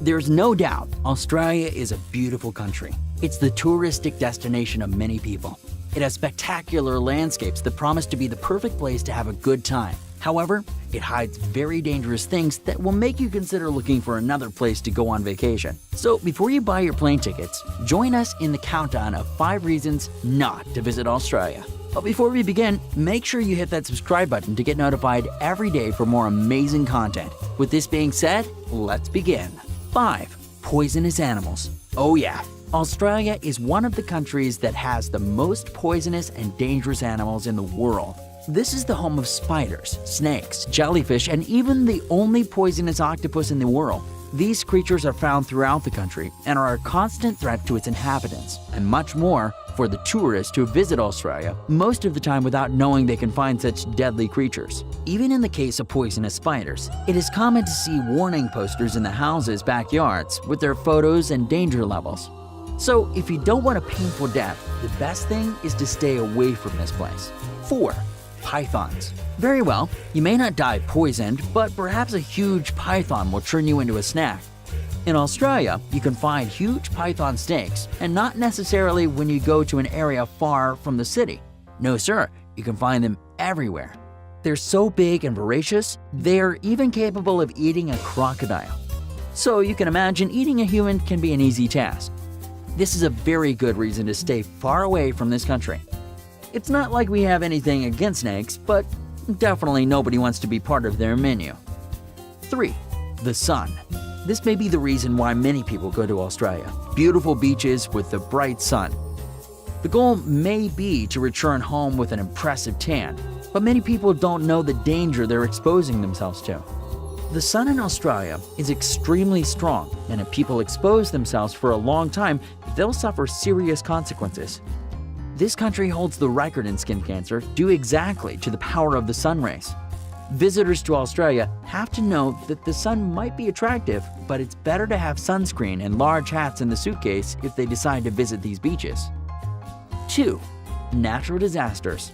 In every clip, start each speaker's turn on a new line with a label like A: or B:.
A: There's no doubt Australia is a beautiful country. It's the touristic destination of many people. It has spectacular landscapes that promise to be the perfect place to have a good time. However, it hides very dangerous things that will make you consider looking for another place to go on vacation. So before you buy your plane tickets, join us in the countdown of 5 reasons not to visit Australia. But before we begin, make sure you hit that subscribe button to get notified every day for more amazing content. With this being said, let's begin. 5. Poisonous animals. Oh yeah, Australia is one of the countries that has the most poisonous and dangerous animals in the world. This is the home of spiders, snakes, jellyfish, and even the only poisonous octopus in the world. These creatures are found throughout the country and are a constant threat to its inhabitants, and much more for the tourists who visit Australia, most of the time without knowing they can find such deadly creatures. Even in the case of poisonous spiders, it is common to see warning posters in the houses' backyards with their photos and danger levels. So if you don't want a painful death, the best thing is to stay away from this place. 4. Pythons. Very well, you may not die poisoned, but perhaps a huge python will turn you into a snack. In Australia, you can find huge python snakes, and not necessarily when you go to an area far from the city. No sir, you can find them everywhere. They're so big and voracious, they're even capable of eating a crocodile. So you can imagine eating a human can be an easy task. This is a very good reason to stay far away from this country. It's not like we have anything against snakes, but definitely nobody wants to be part of their menu. 3. The sun. This may be the reason why many people go to Australia. Beautiful beaches with the bright sun. The goal may be to return home with an impressive tan, but many people don't know the danger they're exposing themselves to. The sun in Australia is extremely strong, and if people expose themselves for a long time, they'll suffer serious consequences. This country holds the record in skin cancer due exactly to the power of the sun rays. Visitors to Australia have to know that the sun might be attractive, but it's better to have sunscreen and large hats in the suitcase if they decide to visit these beaches. 2. Natural disasters.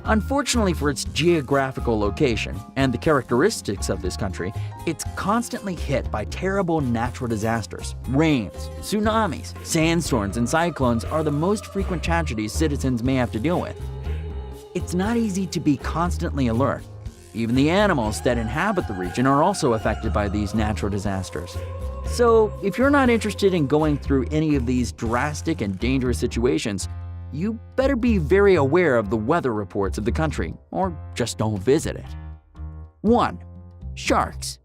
A: Unfortunately for its geographical location and the characteristics of this country, it's constantly hit by terrible natural disasters. Rains, tsunamis, sandstorms, and cyclones are the most frequent tragedies citizens may have to deal with. It's not easy to be constantly alert. Even the animals that inhabit the region are also affected by these natural disasters. So, if you're not interested in going through any of these drastic and dangerous situations, you better be very aware of the weather reports of the country, or just don't visit it. 1. Sharks.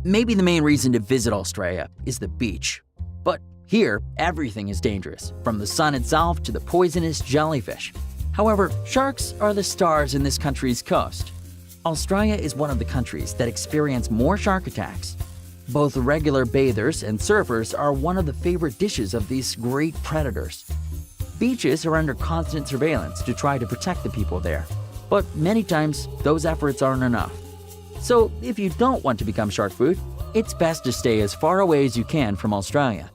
A: Maybe the main reason to visit Australia is the beach. But here, everything is dangerous, from the sun itself to the poisonous jellyfish. However, sharks are the stars in this country's coast. Australia is one of the countries that experience more shark attacks. Both regular bathers and surfers are one of the favorite dishes of these great predators. Beaches are under constant surveillance to try to protect the people there, but many times those efforts aren't enough. So if you don't want to become shark food, it's best to stay as far away as you can from Australia.